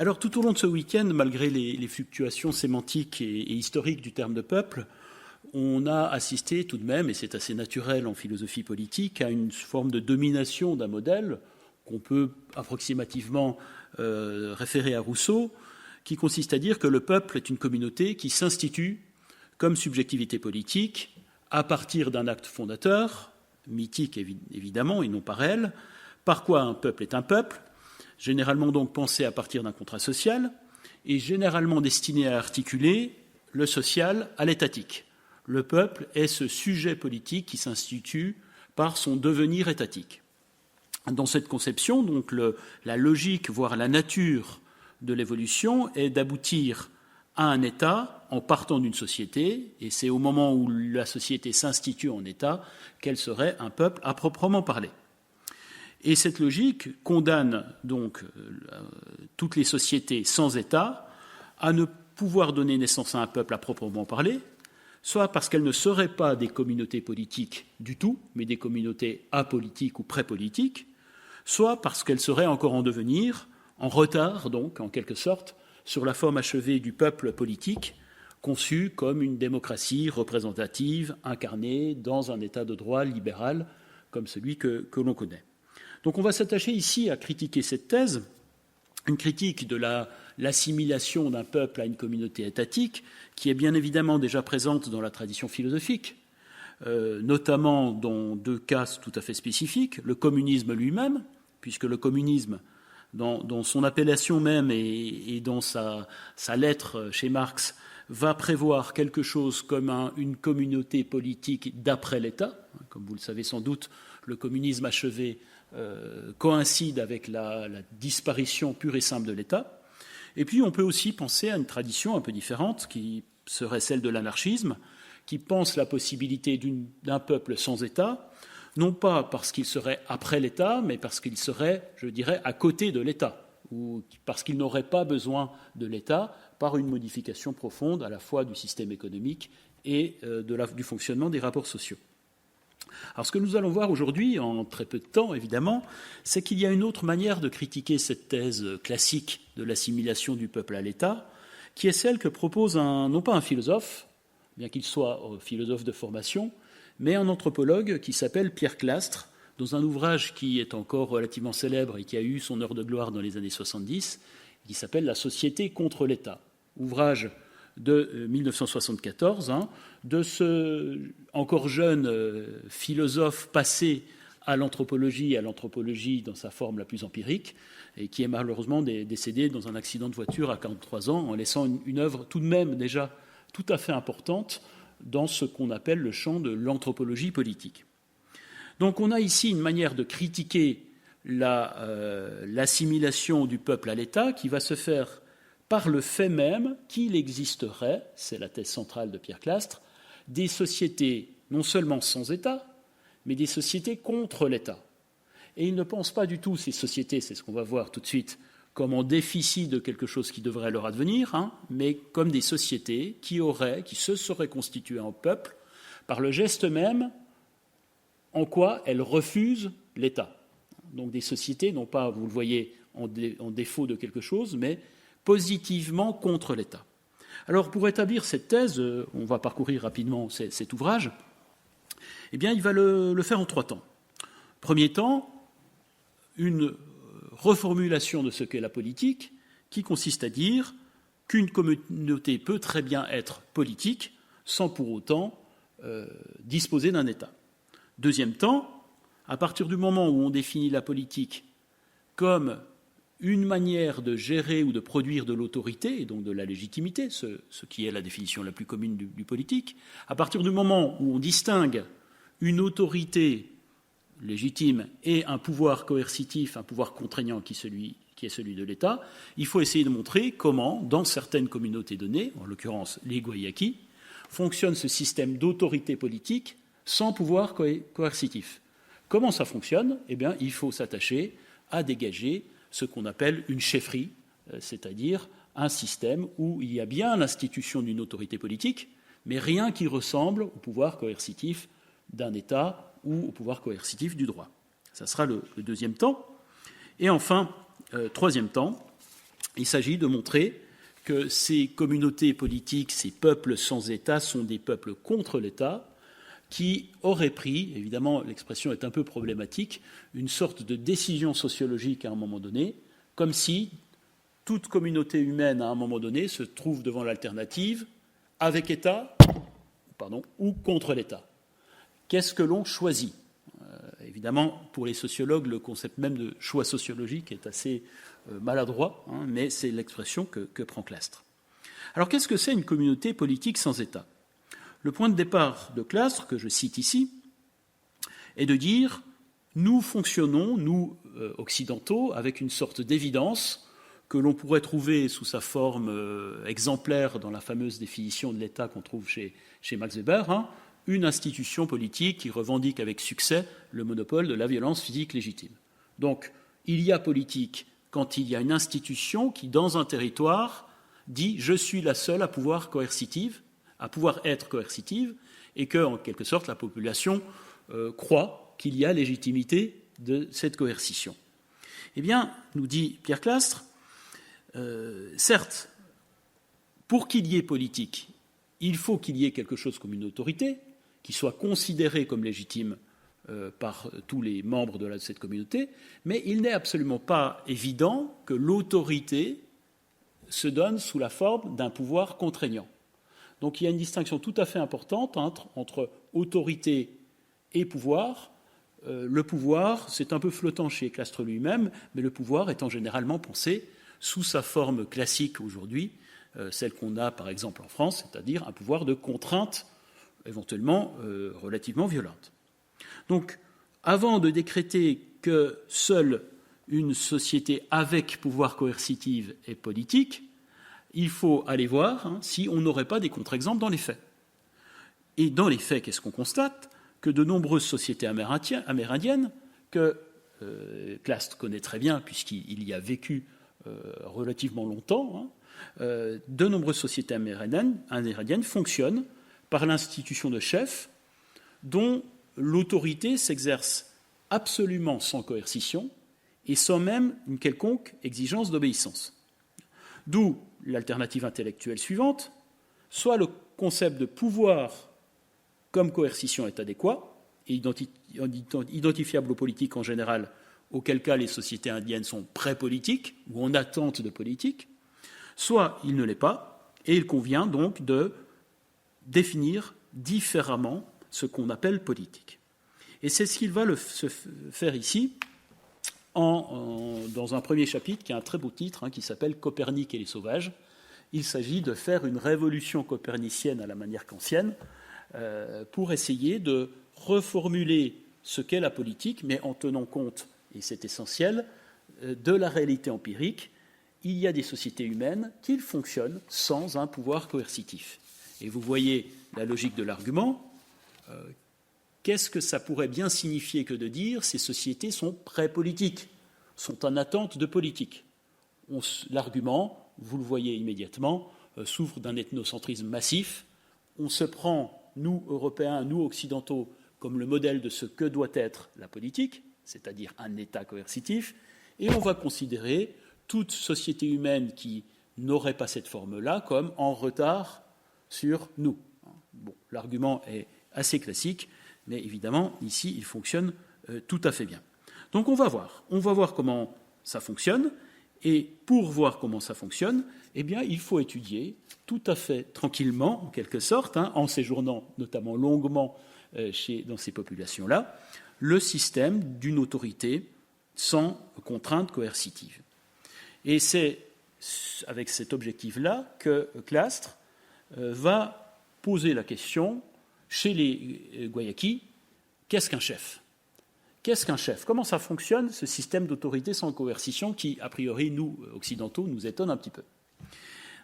Alors, tout au long de ce week-end, malgré les fluctuations sémantiques et historiques du terme de peuple, on a assisté tout de même, et c'est assez naturel en philosophie politique, à une forme de domination d'un modèle qu'on peut approximativement référer à Rousseau, qui consiste à dire que le peuple est une communauté qui s'institue comme subjectivité politique à partir d'un acte fondateur, mythique évidemment et non pas réel. Par quoi un peuple est un peuple, généralement donc pensé à partir d'un contrat social, et généralement destiné à articuler le social à l'étatique. Le peuple est ce sujet politique qui s'institue par son devenir étatique. Dans cette conception, donc, la logique, voire la nature de l'évolution est d'aboutir à un État en partant d'une société, et c'est au moment où la société s'institue en État qu'elle serait un peuple à proprement parler. Et cette logique condamne donc toutes les sociétés sans État à ne pouvoir donner naissance à un peuple à proprement parler, soit parce qu'elles ne seraient pas des communautés politiques du tout, mais des communautés apolitiques ou pré-politiques, soit parce qu'elles seraient encore en devenir, en retard donc, en quelque sorte, sur la forme achevée du peuple politique, conçu comme une démocratie représentative, incarnée dans un État de droit libéral, comme celui que l'on connaît. Donc on va s'attacher ici à critiquer cette thèse, une critique de l'assimilation d'un peuple à une communauté étatique, qui est bien évidemment déjà présente dans la tradition philosophique, notamment dans deux cas tout à fait spécifiques, le communisme lui-même, puisque le communisme, dans son appellation même et dans sa lettre chez Marx, va prévoir quelque chose comme une communauté politique d'après l'État. Comme vous le savez sans doute, le communisme achevé coïncide avec la disparition pure et simple de l'État. Et puis on peut aussi penser à une tradition un peu différente, qui serait celle de l'anarchisme, qui pense la possibilité d'un peuple sans État, non pas parce qu'il serait après l'État, mais parce qu'il serait, je dirais, à côté de l'État, ou parce qu'il n'aurait pas besoin de l'État par une modification profonde à la fois du système économique et du fonctionnement des rapports sociaux. Alors ce que nous allons voir aujourd'hui, en très peu de temps évidemment, c'est qu'il y a une autre manière de critiquer cette thèse classique de l'assimilation du peuple à l'État, qui est celle que propose non pas un philosophe, bien qu'il soit philosophe de formation, mais un anthropologue qui s'appelle Pierre Clastres, dans un ouvrage qui est encore relativement célèbre et qui a eu son heure de gloire dans les années 70, qui s'appelle « La société contre l'État ». Ouvrage de 1974, de ce encore jeune philosophe passé à l'anthropologie dans sa forme la plus empirique, et qui est malheureusement décédé dans un accident de voiture à 43 ans, en laissant une œuvre tout de même déjà tout à fait importante dans ce qu'on appelle le champ de l'anthropologie politique. Donc on a ici une manière de critiquer l'assimilation du peuple à l'État qui va se faire par le fait même qu'il existerait, c'est la thèse centrale de Pierre Clastres, des sociétés non seulement sans État, mais des sociétés contre l'État. Et il ne pense pas du tout ces sociétés, c'est ce qu'on va voir tout de suite, comme en déficit de quelque chose qui devrait leur advenir, mais comme des sociétés qui se seraient constituées en peuple par le geste même en quoi elles refusent l'État. Donc des sociétés, non pas, vous le voyez, en défaut de quelque chose, mais positivement contre l'État. Alors pour établir cette thèse, on va parcourir rapidement cet ouvrage, eh bien il va le faire en 3 temps. Premier temps, une reformulation de ce qu'est la politique, qui consiste à dire qu'une communauté peut très bien être politique sans pour autant disposer d'un État. Deuxième temps, à partir du moment où on définit la politique comme une manière de gérer ou de produire de l'autorité, et donc de la légitimité, ce qui est la définition la plus commune du politique, à partir du moment où on distingue une autorité légitime et un pouvoir coercitif, un pouvoir contraignant qui est celui de l'État, il faut essayer de montrer comment, dans certaines communautés données, en l'occurrence les Guayakis, fonctionne ce système d'autorité politique sans pouvoir coercitif. Comment ça fonctionne ? Eh bien, il faut s'attacher à dégager ce qu'on appelle une chefferie, c'est-à-dire un système où il y a bien l'institution d'une autorité politique, mais rien qui ressemble au pouvoir coercitif d'un État ou au pouvoir coercitif du droit. Ça sera le deuxième temps. Et enfin, troisième temps, Il s'agit de montrer que ces communautés politiques, ces peuples sans État, sont des peuples contre l'État, qui auraient pris, évidemment l'expression est un peu problématique, une sorte de décision sociologique à un moment donné, comme si toute communauté humaine à un moment donné se trouve devant l'alternative avec État, ou contre l'État. Qu'est-ce que l'on choisit ? Évidemment, pour les sociologues, le concept même de choix sociologique est assez maladroit, mais c'est l'expression que prend Clastres. Alors qu'est-ce que c'est une communauté politique sans État ? Le point de départ de Clastres, que je cite ici, est de dire « nous fonctionnons, nous occidentaux, avec une sorte d'évidence que l'on pourrait trouver sous sa forme exemplaire dans la fameuse définition de l'État qu'on trouve chez Max Weber, une institution politique qui revendique avec succès le monopole de la violence physique légitime. Donc, il y a politique quand il y a une institution qui, dans un territoire, dit « je suis la seule à pouvoir être coercitive », et que, en quelque sorte, la population croit qu'il y a légitimité de cette coercition. Eh bien, nous dit Pierre Clastres, certes, pour qu'il y ait politique, il faut qu'il y ait quelque chose comme une autorité qui soit considérée comme légitime par tous les membres de cette communauté, mais il n'est absolument pas évident que l'autorité se donne sous la forme d'un pouvoir contraignant. Donc il y a une distinction tout à fait importante entre autorité et pouvoir. Le pouvoir, c'est un peu flottant chez Clastres lui-même, mais le pouvoir étant généralement pensé sous sa forme classique aujourd'hui, celle qu'on a par exemple en France, c'est-à-dire un pouvoir de contrainte éventuellement relativement violente. Donc, avant de décréter que seule une société avec pouvoir coercitif est politique, il faut aller voir si on n'aurait pas des contre-exemples dans les faits. Et dans les faits, qu'est-ce qu'on constate ? Que de nombreuses sociétés amérindiennes, que Clastres connaît très bien puisqu'il y a vécu relativement longtemps, de nombreuses sociétés amérindiennes fonctionnent par l'institution de chefs dont l'autorité s'exerce absolument sans coercition et sans même une quelconque exigence d'obéissance. D'où l'alternative intellectuelle suivante, soit le concept de pouvoir comme coercition est adéquat et identifiable aux politiques en général, auquel cas les sociétés indiennes sont pré-politiques ou en attente de politique, soit il ne l'est pas, et il convient donc de définir différemment ce qu'on appelle politique. Et c'est ce qu'il va se faire ici dans un premier chapitre qui a un très beau titre qui s'appelle « Copernic et les sauvages ». Il s'agit de faire une révolution copernicienne à la manière kantienne pour essayer de reformuler ce qu'est la politique, mais en tenant compte, et c'est essentiel, de la réalité empirique. Il y a des sociétés humaines qui fonctionnent sans un pouvoir coercitif. Et vous voyez la logique de l'argument. Qu'est-ce que ça pourrait bien signifier que de dire ces sociétés sont pré-politiques, sont en attente de politique ? L'argument, vous le voyez immédiatement, souffre d'un ethnocentrisme massif. On se prend, nous, Européens, nous, Occidentaux, comme le modèle de ce que doit être la politique, c'est-à-dire un État coercitif, et on va considérer toute société humaine qui n'aurait pas cette forme-là comme en retard sur nous. Bon, l'argument est assez classique, mais évidemment, ici, il fonctionne tout à fait bien. Donc on va voir comment ça fonctionne, et pour voir comment ça fonctionne, eh bien, il faut étudier tout à fait tranquillement, en quelque sorte, en séjournant notamment longuement dans ces populations-là, le système d'une autorité sans contrainte coercitive. Et c'est avec cet objectif-là que Clastres va poser la question, chez les Guayakis, qu'est-ce qu'un chef ? Qu'est-ce qu'un chef ? Comment ça fonctionne, ce système d'autorité sans coercition qui, a priori, nous, occidentaux, nous étonne un petit peu ?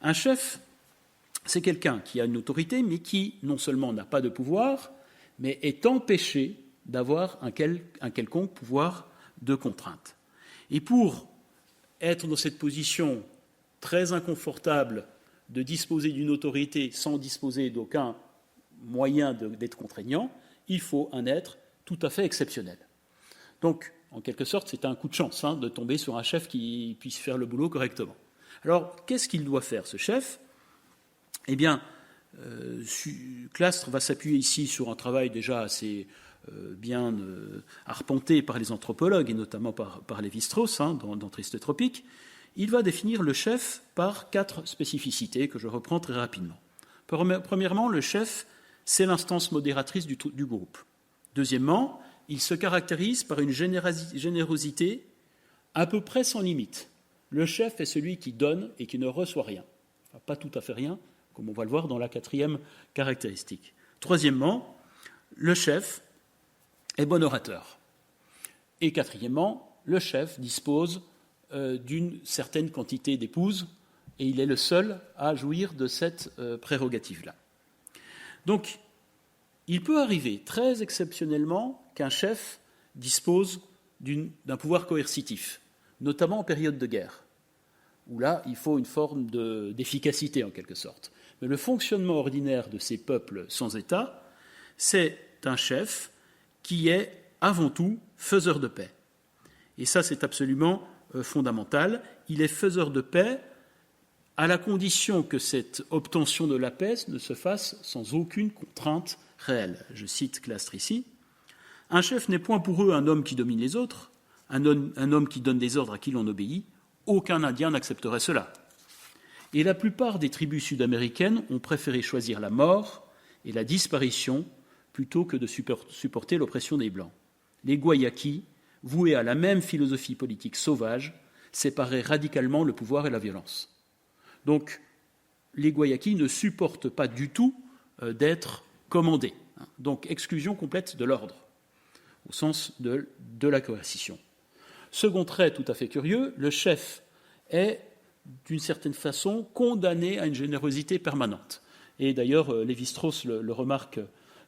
Un chef, c'est quelqu'un qui a une autorité, mais qui, non seulement n'a pas de pouvoir, mais est empêché d'avoir un quelconque pouvoir de contrainte. Et pour être dans cette position très inconfortable de disposer d'une autorité sans disposer d'aucun moyen d'être contraignant, il faut un être tout à fait exceptionnel. Donc, en quelque sorte, c'est un coup de chance de tomber sur un chef qui puisse faire le boulot correctement. Alors, qu'est-ce qu'il doit faire, ce chef ? Eh bien, Clastres va s'appuyer ici sur un travail déjà assez bien arpenté par les anthropologues, et notamment par Lévi-Strauss, dans Tristes tropiques. Il va définir le chef par 4 spécificités que je reprends très rapidement. Premièrement, le chef, c'est l'instance modératrice du groupe. Deuxièmement, il se caractérise par une générosité à peu près sans limite. Le chef est celui qui donne et qui ne reçoit rien. Enfin, pas tout à fait rien, comme on va le voir dans la 4e caractéristique. Troisièmement, le chef est bon orateur. Et quatrièmement, le chef dispose d'une certaine quantité d'épouses et il est le seul à jouir de cette prérogative-là. Donc, il peut arriver très exceptionnellement qu'un chef dispose d'un pouvoir coercitif, notamment en période de guerre, où là, il faut une forme d'efficacité en quelque sorte. Mais le fonctionnement ordinaire de ces peuples sans État, c'est un chef qui est avant tout faiseur de paix. Et ça, c'est absolument fondamental. Il est faiseur de paix à la condition que cette obtention de la paix ne se fasse sans aucune contrainte réelle. Je cite Clastres ici. « Un chef n'est point pour eux un homme qui domine les autres, un homme qui donne des ordres à qui l'on obéit. Aucun Indien n'accepterait cela. » Et la plupart des tribus sud-américaines ont préféré choisir la mort et la disparition plutôt que de supporter l'oppression des Blancs. Les Guayaquis, voués à la même philosophie politique sauvage, séparaient radicalement le pouvoir et la violence. Donc, les Guayaquis ne supportent pas du tout d'être commandés. Donc, exclusion complète de l'ordre, au sens de la coercition. Second trait tout à fait curieux, le chef est, d'une certaine façon, condamné à une générosité permanente. Et d'ailleurs, Lévi-Strauss le remarque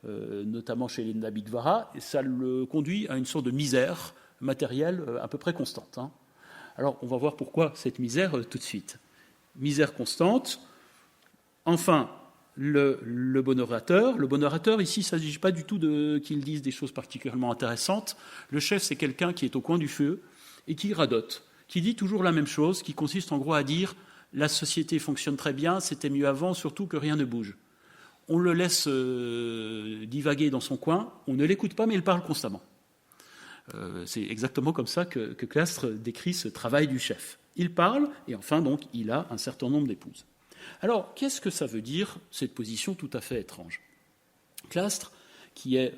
notamment chez Linda Bigvara, et ça le conduit à une sorte de misère matérielle à peu près constante. Alors, on va voir pourquoi cette misère tout de suite. Misère constante. Enfin, le bon orateur. Le bon orateur, ici, il ne s'agit pas du tout qu'il dise des choses particulièrement intéressantes. Le chef, c'est quelqu'un qui est au coin du feu et qui radote, qui dit toujours la même chose, qui consiste en gros à dire « la société fonctionne très bien, c'était mieux avant, surtout que rien ne bouge ». On le laisse divaguer dans son coin, on ne l'écoute pas, mais il parle constamment. C'est exactement comme ça que Clastres décrit ce travail du chef. Il parle, et enfin, donc, il a un certain nombre d'épouses. Alors, qu'est-ce que ça veut dire, cette position tout à fait étrange ? Clastres, qui est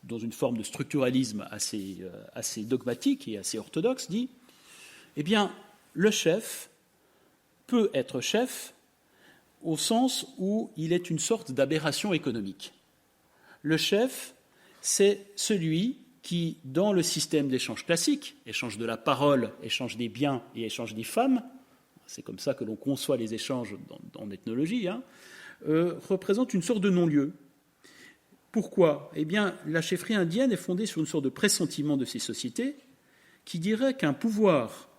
dans une forme de structuralisme assez dogmatique et assez orthodoxe, dit « Eh bien, le chef peut être chef au sens où il est une sorte d'aberration économique. Le chef, c'est celui qui, dans le système d'échange classique, échange de la parole, échange des biens et échange des femmes, c'est comme ça que l'on conçoit les échanges en ethnologie, représente une sorte de non-lieu. Pourquoi ? Eh bien, la chefferie indienne est fondée sur une sorte de pressentiment de ces sociétés qui dirait qu'un pouvoir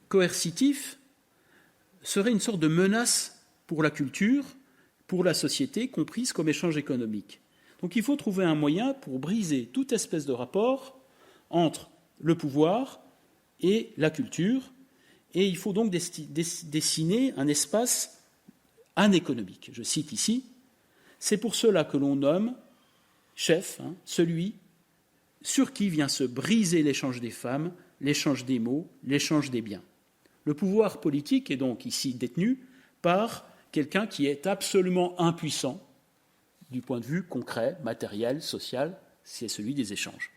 coercitif serait une sorte de menace pour la culture, pour la société, comprise comme échange économique. Donc il faut trouver un moyen pour briser toute espèce de rapport entre le pouvoir et la culture, et il faut donc dessiner un espace anéconomique. Je cite ici, « C'est pour cela que l'on nomme chef, celui sur qui vient se briser l'échange des femmes, l'échange des mots, l'échange des biens. Le pouvoir politique est donc ici détenu par quelqu'un qui est absolument impuissant du point de vue concret, matériel, social, c'est celui des échanges.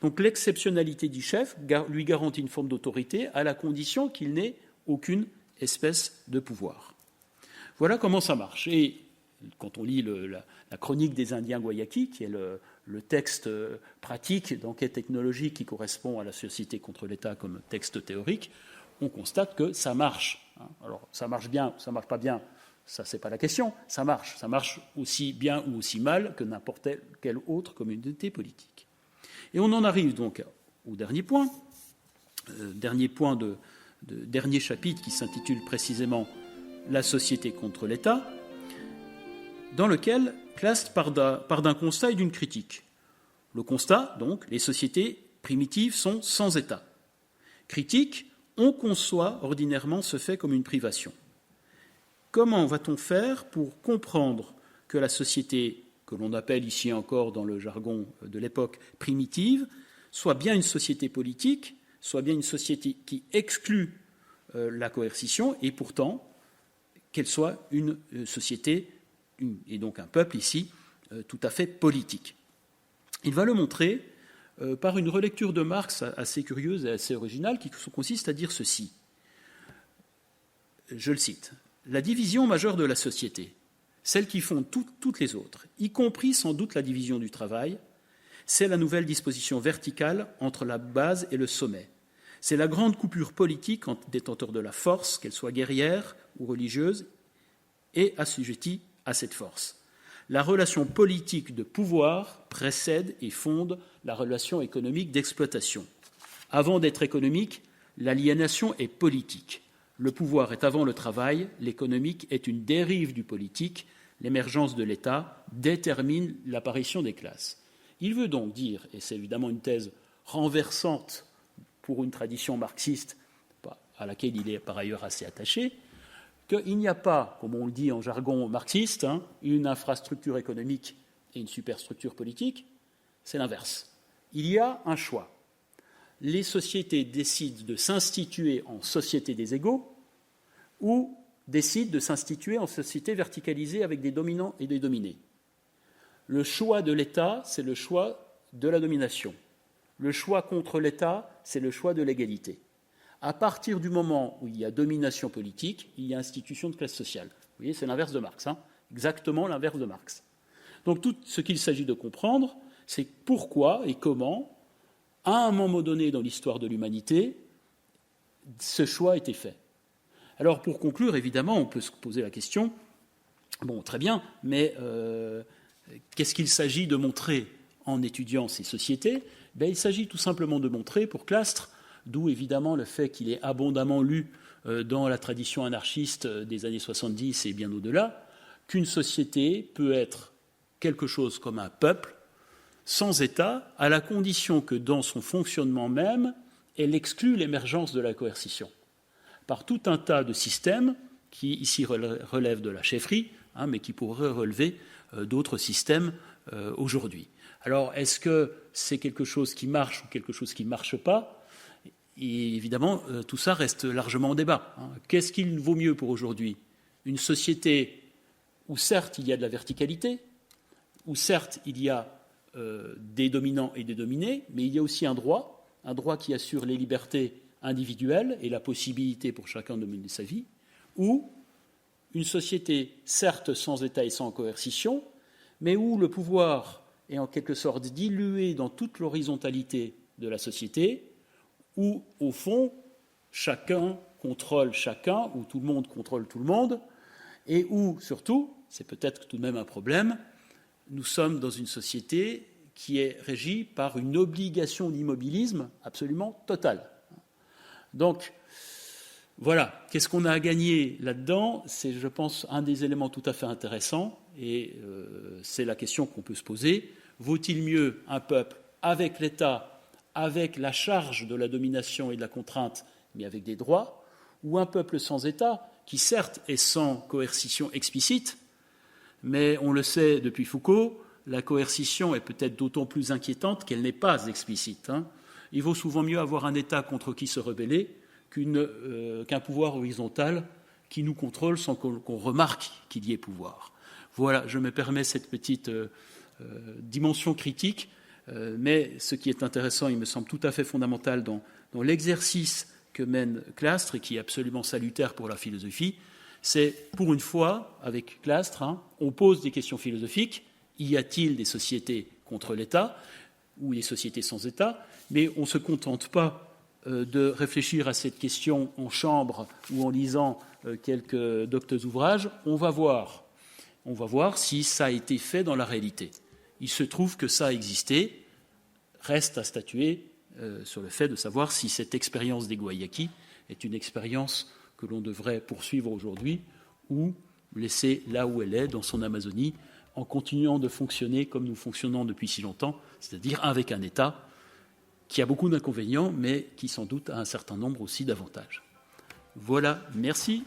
Donc l'exceptionnalité du chef lui garantit une forme d'autorité à la condition qu'il n'ait aucune espèce de pouvoir. Voilà comment ça marche. Et quand on lit la chronique des Indiens Guayaquis, qui est le texte pratique d'enquête technologique qui correspond à la société contre l'État comme texte théorique, on constate que ça marche. Alors, ça marche bien, ça marche pas bien, ça, c'est pas la question. Ça marche aussi bien ou aussi mal que n'importe quelle autre communauté politique. Et on en arrive donc au dernier point, dernier chapitre qui s'intitule précisément « La société contre l'État », dans lequel Clastres part d'un constat et d'une critique. Le constat, donc, les sociétés primitives sont sans État. Critique, on conçoit ordinairement ce fait comme une privation. Comment va-t-on faire pour comprendre que la société, que l'on appelle ici encore dans le jargon de l'époque primitive, soit bien une société politique, soit bien une société qui exclut la coercition, et pourtant qu'elle soit une société, et donc un peuple ici, tout à fait politique. Il va le montrer par une relecture de Marx assez curieuse et assez originale qui consiste à dire ceci. Je le cite. « La division majeure de la société, celle qui fonde toutes les autres, y compris sans doute la division du travail, c'est la nouvelle disposition verticale entre la base et le sommet. C'est la grande coupure politique entre détenteurs de la force, qu'elle soit guerrière ou religieuse, et assujettie à cette force. La relation politique de pouvoir précède et fonde la relation économique d'exploitation. Avant d'être économique, l'aliénation est politique. Le pouvoir est avant le travail, l'économique est une dérive du politique, l'émergence de l'État détermine l'apparition des classes. » Il veut donc dire, et c'est évidemment une thèse renversante pour une tradition marxiste à laquelle il est par ailleurs assez attaché, qu'il n'y a pas, comme on le dit en jargon marxiste, une infrastructure économique et une superstructure politique, c'est l'inverse. Il y a un choix. Les sociétés décident de s'instituer en société des égaux ou décident de s'instituer en société verticalisée avec des dominants et des dominés. Le choix de l'État, c'est le choix de la domination. Le choix contre l'État, c'est le choix de l'égalité. À partir du moment où il y a domination politique, il y a institution de classe sociale. Vous voyez, c'est l'inverse de Marx, exactement l'inverse de Marx. Donc tout ce qu'il s'agit de comprendre, c'est pourquoi et comment, à un moment donné dans l'histoire de l'humanité, ce choix a été fait. Alors pour conclure, évidemment, on peut se poser la question, bon, très bien, mais qu'est-ce qu'il s'agit de montrer en étudiant ces sociétés ? Il s'agit tout simplement de montrer, pour Clastres, d'où évidemment le fait qu'il est abondamment lu dans la tradition anarchiste des années 70 et bien au-delà, qu'une société peut être quelque chose comme un peuple, sans État, à la condition que dans son fonctionnement même, elle exclut l'émergence de la coercition. Par tout un tas de systèmes qui ici relèvent de la chefferie, mais qui pourraient relever d'autres systèmes aujourd'hui. Alors, est-ce que c'est quelque chose qui marche ou quelque chose qui ne marche pas ? Et évidemment, tout ça reste largement en débat. Qu'est-ce qu'il vaut mieux pour aujourd'hui ? Une société où certes il y a de la verticalité, où certes il y a des dominants et des dominés, mais il y a aussi un droit qui assure les libertés individuelles et la possibilité pour chacun de mener sa vie, ou une société certes sans État et sans coercition, mais où le pouvoir est en quelque sorte dilué dans toute l'horizontalité de la société, où, au fond, chacun contrôle chacun, où tout le monde contrôle tout le monde, et où, surtout, c'est peut-être tout de même un problème, nous sommes dans une société qui est régie par une obligation d'immobilisme absolument totale. Donc, voilà, qu'est-ce qu'on a à gagner là-dedans ? C'est, je pense, un des éléments tout à fait intéressants, et c'est la question qu'on peut se poser. Vaut-il mieux un peuple avec l'État, avec la charge de la domination et de la contrainte, mais avec des droits, ou un peuple sans État, qui certes est sans coercition explicite, mais on le sait depuis Foucault, la coercition est peut-être d'autant plus inquiétante qu'elle n'est pas explicite. Il vaut souvent mieux avoir un État contre qui se rebeller qu'un pouvoir horizontal qui nous contrôle sans qu'on remarque qu'il y ait pouvoir. Voilà, je me permets cette petite dimension critique, mais ce qui est intéressant, il me semble tout à fait fondamental dans l'exercice que mène Clastres et qui est absolument salutaire pour la philosophie, c'est, pour une fois, avec Clastres, on pose des questions philosophiques. Y a-t-il des sociétés contre l'État ou des sociétés sans État ? Mais on ne se contente pas de réfléchir à cette question en chambre ou en lisant quelques doctes ouvrages. On va voir si ça a été fait dans la réalité. Il se trouve que ça a existé. Reste à statuer sur le fait de savoir si cette expérience des Guayaquis est une expérience que l'on devrait poursuivre aujourd'hui ou laisser là où elle est, dans son Amazonie, en continuant de fonctionner comme nous fonctionnons depuis si longtemps, c'est-à-dire avec un État qui a beaucoup d'inconvénients, mais qui sans doute a un certain nombre aussi d'avantages. Voilà, merci.